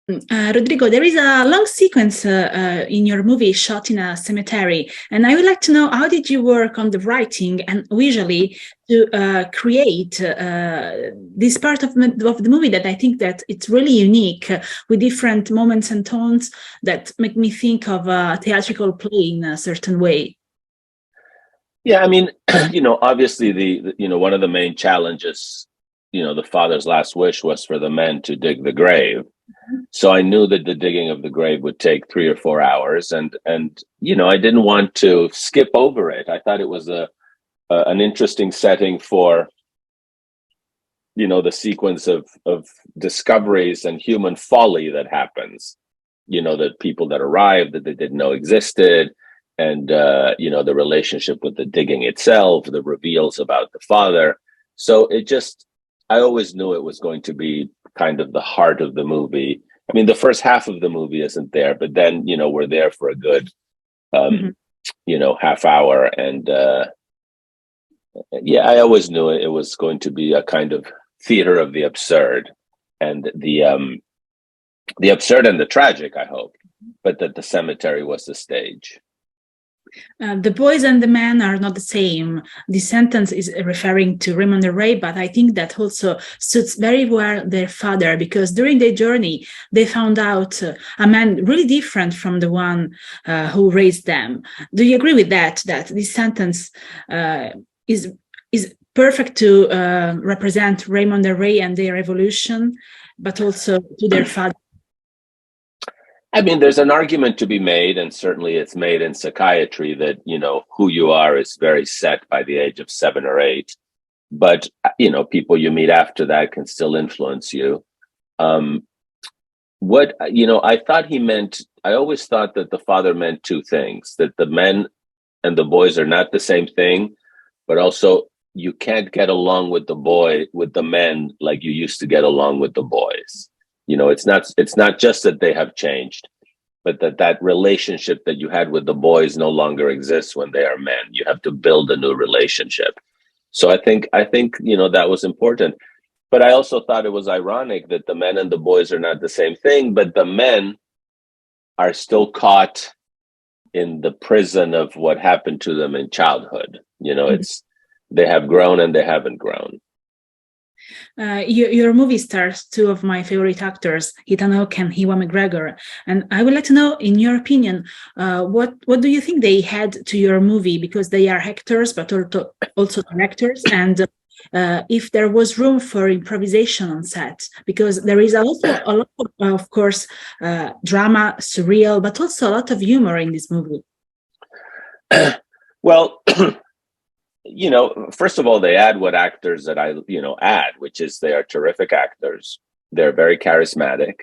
Rodrigo, there is a long sequence in your movie shot in a cemetery, and I would like to know how did you work on the writing and visually to create this part of the movie that I think that it's really unique with different moments and tones that make me think of a theatrical play in a certain way. Yeah, I mean, obviously one of the main challenges, the father's last wish was for the men to dig the grave. So I knew that the digging of the grave would take 3 or 4 hours, and I didn't want to skip over it. I thought it was an interesting setting for the sequence of discoveries and human folly that happens. The people that arrived that they didn't know existed, and the relationship with the digging itself, the reveals about the father. So I always knew it was going to be kind of the heart of the movie. I mean, the first half of the movie isn't there, but then, we're there for a good, half hour. And yeah, I always knew it was going to be a kind of theater of the absurd and the absurd and the tragic, I hope, but that the cemetery was the stage. The boys and the men are not the same. The sentence is referring to Raymond and Ray, but I think that also suits very well their father, because during their journey, they found out a man really different from the one who raised them. Do you agree with that this sentence is perfect to represent Raymond and Ray and their evolution, but also to their father? I mean, there's an argument to be made, and certainly it's made in psychiatry that, who you are is very set by the age of 7 or 8. But, people you meet after that can still influence you. I always thought that the father meant two things, that the men and the boys are not the same thing, but also you can't get along with the men like you used to get along with the boys. It's not just that they have changed, but that relationship that you had with the boys no longer exists when they are men. You have to build a new relationship. So I think that was important. But I also thought it was ironic that the men and the boys are not the same thing, but the men are still caught in the prison of what happened to them in childhood. They have grown and they haven't grown. Your movie stars two of my favorite actors, Ethan Hawke and Ewan McGregor, and I would like to know, in your opinion, what do you think they had to your movie, because they are actors but also directors, and if there was room for improvisation on set, because there is also a lot of course, drama, surreal, but also a lot of humor in this movie. Well. First of all, they add what actors that I, add, which is they are terrific actors. They're very charismatic.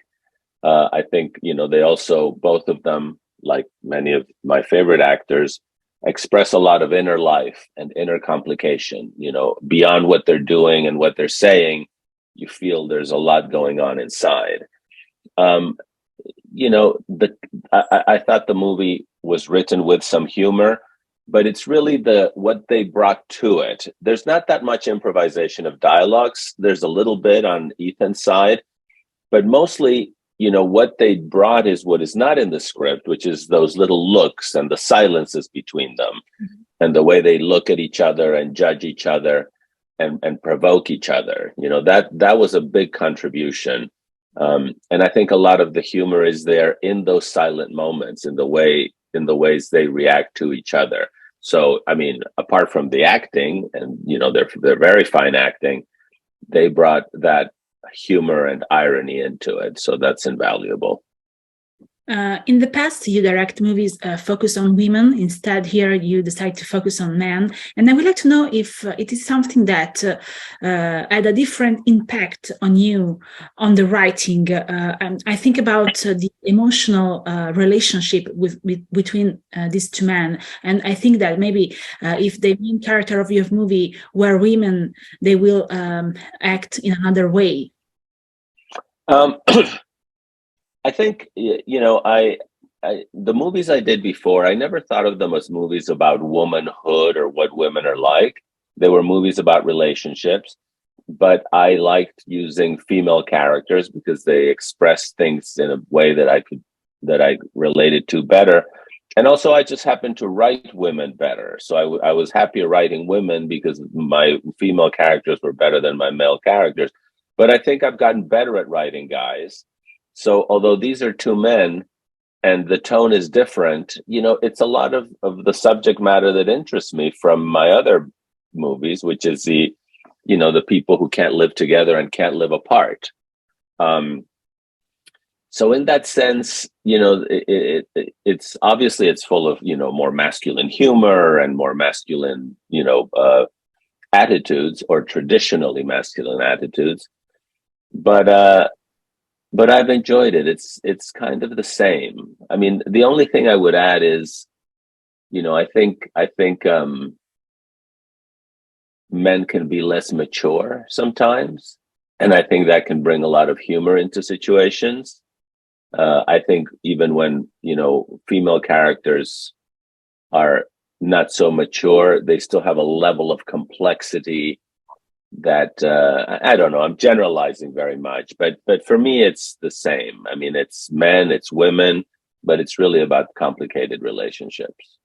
I think, they also, both of them, like many of my favorite actors, express a lot of inner life and inner complication, beyond what they're doing and what they're saying. You feel there's a lot going on inside. I thought the movie was written with some humor, but it's really what they brought to it. There's not that much improvisation of dialogues. There's a little bit on Ethan's side, but mostly, what they brought is what is not in the script, which is those little looks and the silences between them, and the way they look at each other and judge each other and provoke each other. That was a big contribution. And I think a lot of the humor is there in those silent moments, in the ways they react to each other. So, I mean, apart from the acting, and they're very fine acting, they brought that humor and irony into it. So that's invaluable. In the past, you direct movies focus on women. Instead, here you decide to focus on men. And I would like to know if it is something that had a different impact on you, on the writing. And I think about the emotional relationship between these two men. And I think that maybe if the main character of your movie were women, they will act in another way. I think, the movies I did before, I never thought of them as movies about womanhood or what women are like. They were movies about relationships. but I liked using female characters because they express things in a way that I related to better. And also, I just happened to write women better. So I was happier writing women because my female characters were better than my male characters. But I think I've gotten better at writing guys. So although these are two men and the tone is different, it's a lot of the subject matter that interests me from my other movies, which is the people who can't live together and can't live apart. So in that sense, it's obviously it's full of, more masculine humor and more masculine, attitudes, or traditionally masculine attitudes. But I've enjoyed it. It's kind of the same. I mean, the only thing I would add is, I think men can be less mature sometimes, and I think that can bring a lot of humor into situations. I think even when, female characters are not so mature, they still have a level of complexity that I don't know, I'm generalizing very much, but for me, it's the same. I mean, it's men, it's women, but it's really about complicated relationships.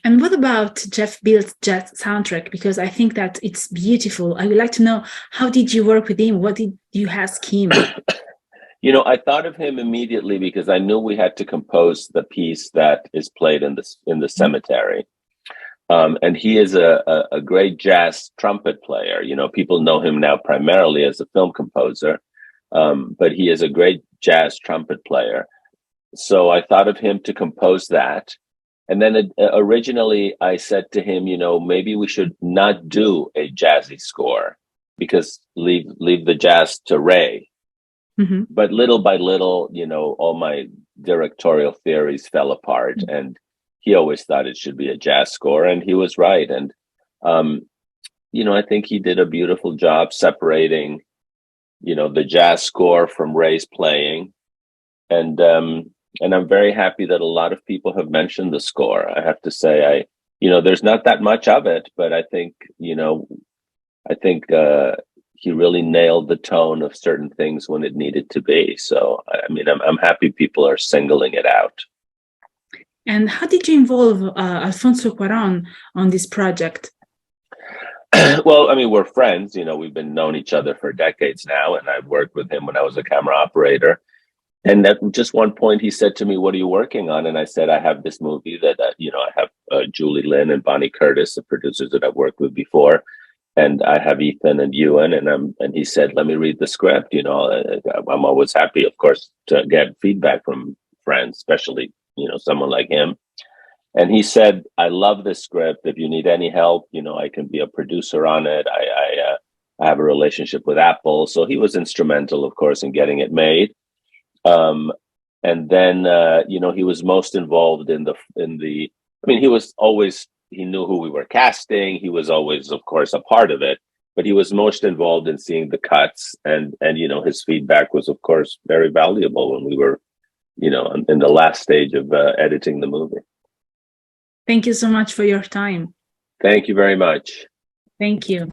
And what about Jeff Beal's jazz soundtrack? Because I think that it's beautiful. I would like to know, how did you work with him? What did you ask him? I thought of him immediately because I knew we had to compose the piece that is played in the cemetery. And he is a great jazz trumpet player. People know him now primarily as a film composer, but he is a great jazz trumpet player. So I thought of him to compose that. And then originally I said to him, maybe we should not do a jazzy score, because leave the jazz to Ray. Mm-hmm. But little by little, all my directorial theories fell apart, mm-hmm. and he always thought it should be a jazz score, and he was right. And, I think he did a beautiful job separating, the jazz score from Ray's playing. And I'm very happy that a lot of people have mentioned the score. I have to say, there's not that much of it, but I think, he really nailed the tone of certain things when it needed to be. So, I mean, I'm happy people are singling it out. And how did you involve Alfonso Cuarón on this project? Well, I mean, we're friends. We've been known each other for decades now, and I've worked with him when I was a camera operator. And at just one point, he said to me, "What are you working on?" And I said, "I have this movie that, I have Julie Lynn and Bonnie Curtis, the producers that I've worked with before. And I have Ethan and Ewan," and he said, "Let me read the script." I'm always happy, of course, to get feedback from friends, especially, someone like him. And he said, "I love this script. If you need any help, I can be a producer on it. I have a relationship with Apple." So he was instrumental, of course, in getting it made. And then, he was most involved he knew who we were casting. He was always, of course, a part of it, but he was most involved in seeing the cuts, and his feedback was, of course, very valuable when we were, in the last stage of editing the movie. Thank you so much for your time. Thank you very much. Thank you.